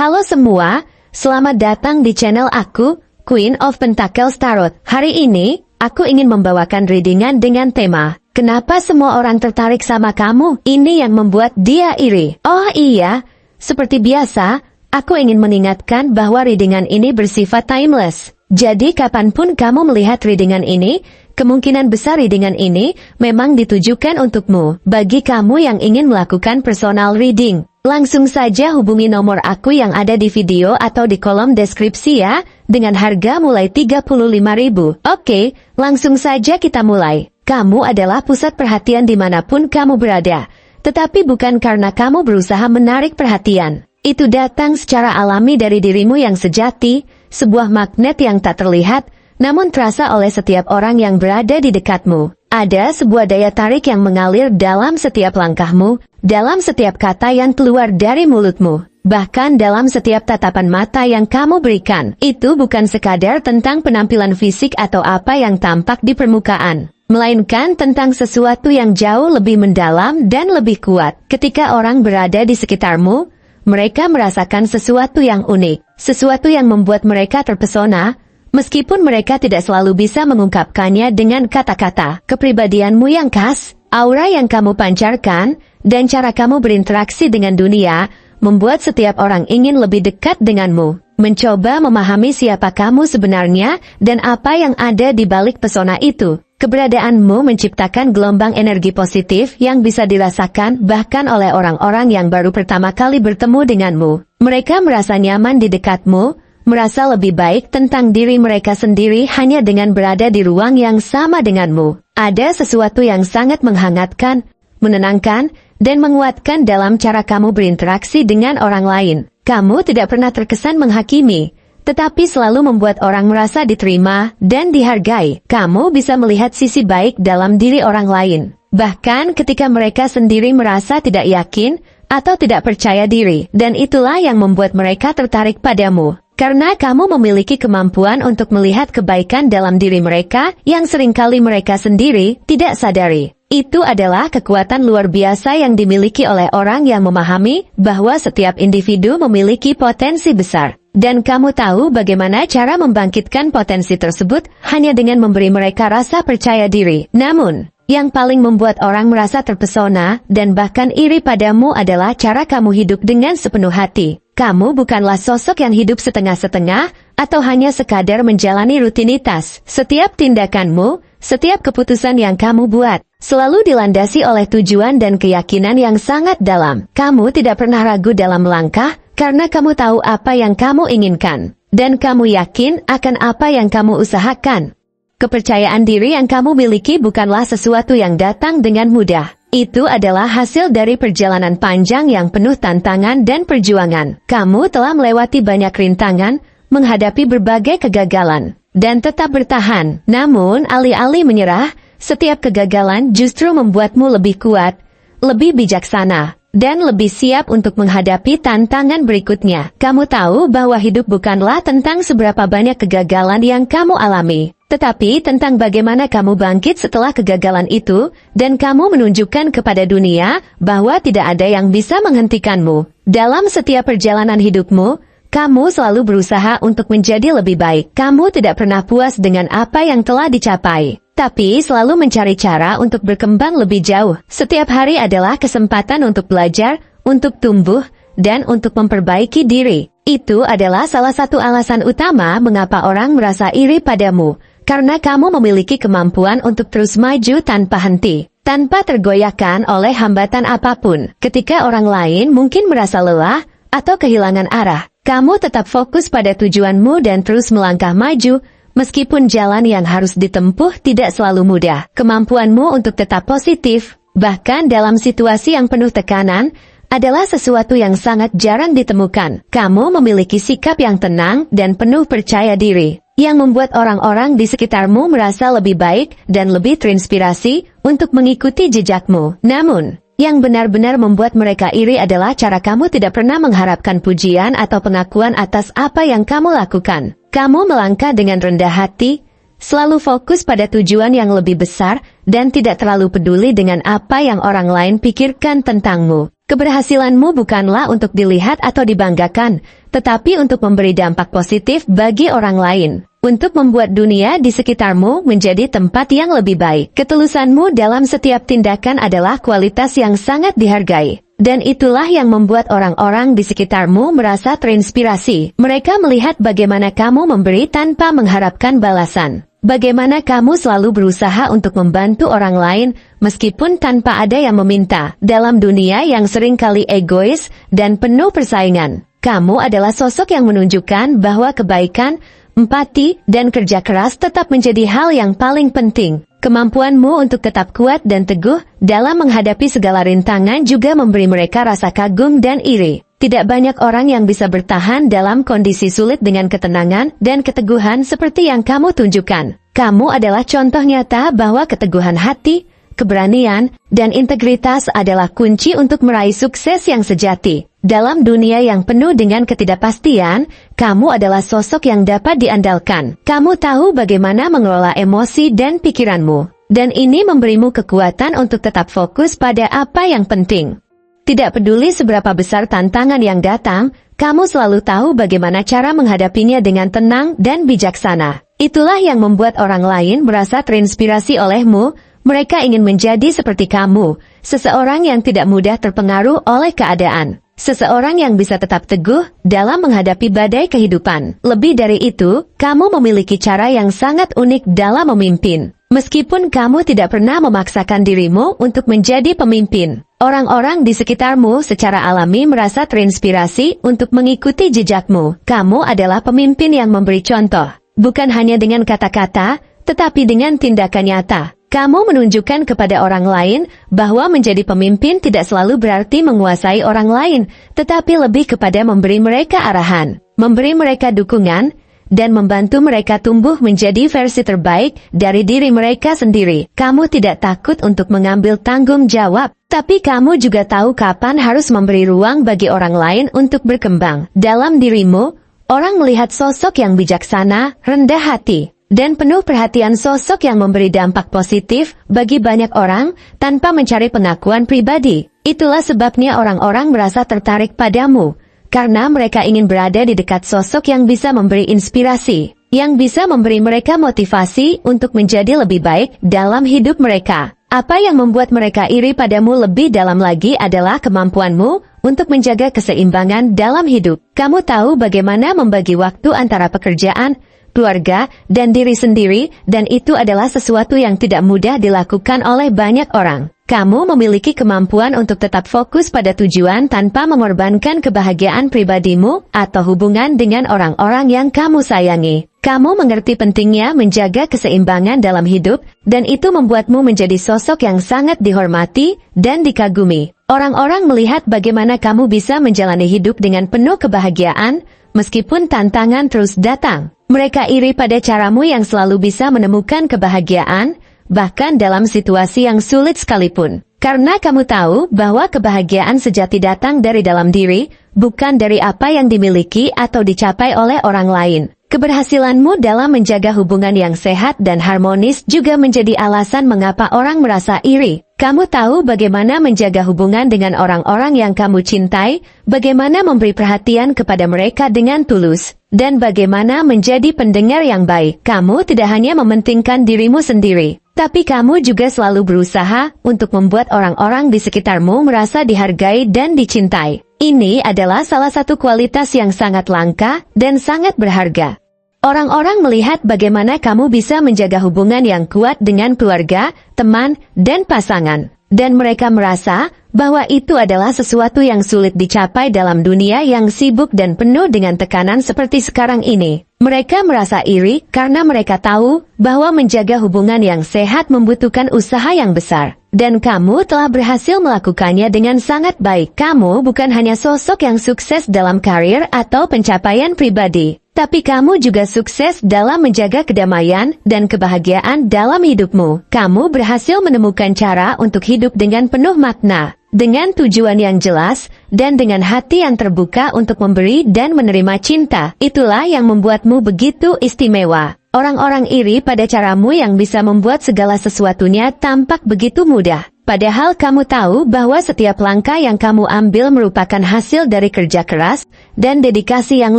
Halo semua, selamat datang di channel aku, Queen of Pentacles Tarot. Hari ini, aku ingin membawakan readingan dengan tema, kenapa semua orang tertarik sama kamu? Ini yang membuat dia iri. Oh iya, seperti biasa, aku ingin mengingatkan bahwa readingan ini bersifat timeless. Jadi kapanpun kamu melihat readingan ini, kemungkinan besar readingan ini memang ditujukan untukmu. Bagi kamu yang ingin melakukan personal reading, langsung saja hubungi nomor aku yang ada di video atau di kolom deskripsi ya, dengan harga mulai 35.000. Oke, langsung saja kita mulai. Kamu adalah pusat perhatian dimanapun kamu berada, tetapi bukan karena kamu berusaha menarik perhatian. Itu datang secara alami dari dirimu yang sejati, sebuah magnet yang tak terlihat, namun terasa oleh setiap orang yang berada di dekatmu. Ada sebuah daya tarik yang mengalir dalam setiap langkahmu, dalam setiap kata yang keluar dari mulutmu, bahkan dalam setiap tatapan mata yang kamu berikan. Itu bukan sekadar tentang penampilan fisik atau apa yang tampak di permukaan, melainkan tentang sesuatu yang jauh lebih mendalam dan lebih kuat. Ketika orang berada di sekitarmu, mereka merasakan sesuatu yang unik, sesuatu yang membuat mereka terpesona, meskipun mereka tidak selalu bisa mengungkapkannya dengan kata-kata. Kepribadianmu yang khas, aura yang kamu pancarkan, dan cara kamu berinteraksi dengan dunia, membuat setiap orang ingin lebih dekat denganmu, mencoba memahami siapa kamu sebenarnya, dan apa yang ada di balik pesona itu. Keberadaanmu menciptakan gelombang energi positif yang bisa dirasakan bahkan oleh orang-orang yang baru pertama kali bertemu denganmu. Mereka merasa nyaman di dekatmu, merasa lebih baik tentang diri mereka sendiri hanya dengan berada di ruang yang sama denganmu. Ada sesuatu yang sangat menghangatkan, menenangkan, dan menguatkan dalam cara kamu berinteraksi dengan orang lain. Kamu tidak pernah terkesan menghakimi, tetapi selalu membuat orang merasa diterima dan dihargai. Kamu bisa melihat sisi baik dalam diri orang lain, bahkan ketika mereka sendiri merasa tidak yakin atau tidak percaya diri. Dan itulah yang membuat mereka tertarik padamu, karena kamu memiliki kemampuan untuk melihat kebaikan dalam diri mereka yang seringkali mereka sendiri tidak sadari. Itu adalah kekuatan luar biasa yang dimiliki oleh orang yang memahami bahwa setiap individu memiliki potensi besar. Dan kamu tahu bagaimana cara membangkitkan potensi tersebut hanya dengan memberi mereka rasa percaya diri. Namun, yang paling membuat orang merasa terpesona dan bahkan iri padamu adalah cara kamu hidup dengan sepenuh hati. Kamu bukanlah sosok yang hidup setengah-setengah atau hanya sekadar menjalani rutinitas. Setiap tindakanmu, setiap keputusan yang kamu buat, selalu dilandasi oleh tujuan dan keyakinan yang sangat dalam. Kamu tidak pernah ragu dalam melangkah, karena kamu tahu apa yang kamu inginkan, dan kamu yakin akan apa yang kamu usahakan. Kepercayaan diri yang kamu miliki bukanlah sesuatu yang datang dengan mudah. Itu adalah hasil dari perjalanan panjang yang penuh tantangan dan perjuangan. Kamu telah melewati banyak rintangan, menghadapi berbagai kegagalan, dan tetap bertahan. Namun, alih-alih menyerah, setiap kegagalan justru membuatmu lebih kuat, lebih bijaksana, dan lebih siap untuk menghadapi tantangan berikutnya. Kamu tahu bahwa hidup bukanlah tentang seberapa banyak kegagalan yang kamu alami, tetapi tentang bagaimana kamu bangkit setelah kegagalan itu, dan kamu menunjukkan kepada dunia bahwa tidak ada yang bisa menghentikanmu. Dalam setiap perjalanan hidupmu, kamu selalu berusaha untuk menjadi lebih baik. Kamu tidak pernah puas dengan apa yang telah dicapai, tapi selalu mencari cara untuk berkembang lebih jauh. Setiap hari adalah kesempatan untuk belajar, untuk tumbuh, dan untuk memperbaiki diri. Itu adalah salah satu alasan utama mengapa orang merasa iri padamu, karena kamu memiliki kemampuan untuk terus maju tanpa henti, tanpa tergoyahkan oleh hambatan apapun. Ketika orang lain mungkin merasa lelah atau kehilangan arah, kamu tetap fokus pada tujuanmu dan terus melangkah maju, meskipun jalan yang harus ditempuh tidak selalu mudah. Kemampuanmu untuk tetap positif, bahkan dalam situasi yang penuh tekanan, adalah sesuatu yang sangat jarang ditemukan. Kamu memiliki sikap yang tenang dan penuh percaya diri, yang membuat orang-orang di sekitarmu merasa lebih baik dan lebih terinspirasi untuk mengikuti jejakmu. Namun, yang benar-benar membuat mereka iri adalah cara kamu tidak pernah mengharapkan pujian atau pengakuan atas apa yang kamu lakukan. Kamu melangkah dengan rendah hati, selalu fokus pada tujuan yang lebih besar, dan tidak terlalu peduli dengan apa yang orang lain pikirkan tentangmu. Keberhasilanmu bukanlah untuk dilihat atau dibanggakan, tetapi untuk memberi dampak positif bagi orang lain. Untuk membuat dunia di sekitarmu menjadi tempat yang lebih baik. Ketulusanmu dalam setiap tindakan adalah kualitas yang sangat dihargai. Dan itulah yang membuat orang-orang di sekitarmu merasa terinspirasi. Mereka melihat bagaimana kamu memberi tanpa mengharapkan balasan. Bagaimana kamu selalu berusaha untuk membantu orang lain, meskipun tanpa ada yang meminta. Dalam dunia yang seringkali egois dan penuh persaingan, kamu adalah sosok yang menunjukkan bahwa kebaikan, empati, dan kerja keras tetap menjadi hal yang paling penting. Kemampuanmu untuk tetap kuat dan teguh dalam menghadapi segala rintangan juga memberi mereka rasa kagum dan iri. Tidak banyak orang yang bisa bertahan dalam kondisi sulit dengan ketenangan dan keteguhan seperti yang kamu tunjukkan. Kamu adalah contoh nyata bahwa keteguhan hati, keberanian, dan integritas adalah kunci untuk meraih sukses yang sejati. Dalam dunia yang penuh dengan ketidakpastian, kamu adalah sosok yang dapat diandalkan. Kamu tahu bagaimana mengelola emosi dan pikiranmu. Dan ini memberimu kekuatan untuk tetap fokus pada apa yang penting. Tidak peduli seberapa besar tantangan yang datang, kamu selalu tahu bagaimana cara menghadapinya dengan tenang dan bijaksana. Itulah yang membuat orang lain merasa terinspirasi olehmu. Mereka ingin menjadi seperti kamu, seseorang yang tidak mudah terpengaruh oleh keadaan. Seseorang yang bisa tetap teguh dalam menghadapi badai kehidupan. Lebih dari itu, kamu memiliki cara yang sangat unik dalam memimpin. Meskipun kamu tidak pernah memaksakan dirimu untuk menjadi pemimpin, orang-orang di sekitarmu secara alami merasa terinspirasi untuk mengikuti jejakmu. Kamu adalah pemimpin yang memberi contoh, bukan hanya dengan kata-kata, tetapi dengan tindakan nyata. Kamu menunjukkan kepada orang lain bahwa menjadi pemimpin tidak selalu berarti menguasai orang lain, tetapi lebih kepada memberi mereka arahan, memberi mereka dukungan, dan membantu mereka tumbuh menjadi versi terbaik dari diri mereka sendiri. Kamu tidak takut untuk mengambil tanggung jawab, tapi kamu juga tahu kapan harus memberi ruang bagi orang lain untuk berkembang. Dalam dirimu, orang melihat sosok yang bijaksana, rendah hati, dan penuh perhatian, sosok yang memberi dampak positif bagi banyak orang tanpa mencari pengakuan pribadi. Itulah sebabnya orang-orang merasa tertarik padamu, karena mereka ingin berada di dekat sosok yang bisa memberi inspirasi, yang bisa memberi mereka motivasi untuk menjadi lebih baik dalam hidup mereka. Apa yang membuat mereka iri padamu lebih dalam lagi adalah kemampuanmu untuk menjaga keseimbangan dalam hidup. Kamu tahu bagaimana membagi waktu antara pekerjaan, keluarga, dan diri sendiri, dan itu adalah sesuatu yang tidak mudah dilakukan oleh banyak orang. Kamu memiliki kemampuan untuk tetap fokus pada tujuan tanpa mengorbankan kebahagiaan pribadimu atau hubungan dengan orang-orang yang kamu sayangi. Kamu mengerti pentingnya menjaga keseimbangan dalam hidup, dan itu membuatmu menjadi sosok yang sangat dihormati dan dikagumi. Orang-orang melihat bagaimana kamu bisa menjalani hidup dengan penuh kebahagiaan, meskipun tantangan terus datang. Mereka iri pada caramu yang selalu bisa menemukan kebahagiaan, bahkan dalam situasi yang sulit sekalipun. Karena kamu tahu bahwa kebahagiaan sejati datang dari dalam diri, bukan dari apa yang dimiliki atau dicapai oleh orang lain. Keberhasilanmu dalam menjaga hubungan yang sehat dan harmonis juga menjadi alasan mengapa orang merasa iri. Kamu tahu bagaimana menjaga hubungan dengan orang-orang yang kamu cintai, bagaimana memberi perhatian kepada mereka dengan tulus, dan bagaimana menjadi pendengar yang baik. Kamu tidak hanya mementingkan dirimu sendiri, tapi kamu juga selalu berusaha untuk membuat orang-orang di sekitarmu merasa dihargai dan dicintai. Ini adalah salah satu kualitas yang sangat langka dan sangat berharga. Orang-orang melihat bagaimana kamu bisa menjaga hubungan yang kuat dengan keluarga, teman, dan pasangan. Dan mereka merasa bahwa itu adalah sesuatu yang sulit dicapai dalam dunia yang sibuk dan penuh dengan tekanan seperti sekarang ini. Mereka merasa iri karena mereka tahu bahwa menjaga hubungan yang sehat membutuhkan usaha yang besar. Dan kamu telah berhasil melakukannya dengan sangat baik. Kamu bukan hanya sosok yang sukses dalam karir atau pencapaian pribadi, tapi kamu juga sukses dalam menjaga kedamaian dan kebahagiaan dalam hidupmu. Kamu berhasil menemukan cara untuk hidup dengan penuh makna, dengan tujuan yang jelas, dan dengan hati yang terbuka untuk memberi dan menerima cinta. Itulah yang membuatmu begitu istimewa. Orang-orang iri pada caramu yang bisa membuat segala sesuatunya tampak begitu mudah. Padahal kamu tahu bahwa setiap langkah yang kamu ambil merupakan hasil dari kerja keras dan dedikasi yang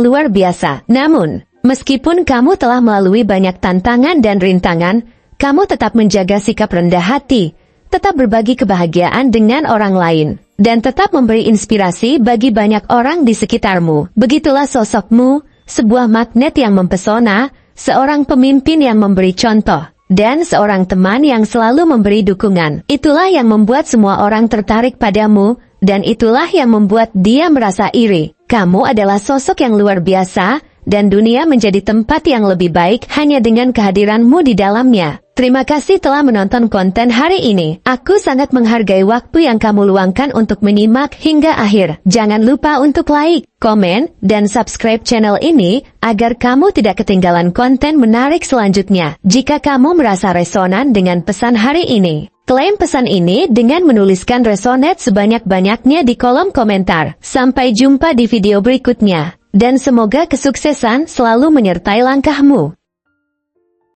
luar biasa. Namun, meskipun kamu telah melalui banyak tantangan dan rintangan, kamu tetap menjaga sikap rendah hati, tetap berbagi kebahagiaan dengan orang lain, dan tetap memberi inspirasi bagi banyak orang di sekitarmu. Begitulah sosokmu, sebuah magnet yang mempesona, seorang pemimpin yang memberi contoh, dan seorang teman yang selalu memberi dukungan. Itulah yang membuat semua orang tertarik padamu, dan itulah yang membuat dia merasa iri. Kamu adalah sosok yang luar biasa, dan dunia menjadi tempat yang lebih baik hanya dengan kehadiranmu di dalamnya. Terima kasih telah menonton konten hari ini. Aku sangat menghargai waktu yang kamu luangkan untuk menyimak hingga akhir. Jangan lupa untuk like, komen, dan subscribe channel ini agar kamu tidak ketinggalan konten menarik selanjutnya. Jika kamu merasa resonan dengan pesan hari ini, klaim pesan ini dengan menuliskan resonate sebanyak-banyaknya di kolom komentar. Sampai jumpa di video berikutnya. Dan semoga kesuksesan selalu menyertai langkahmu.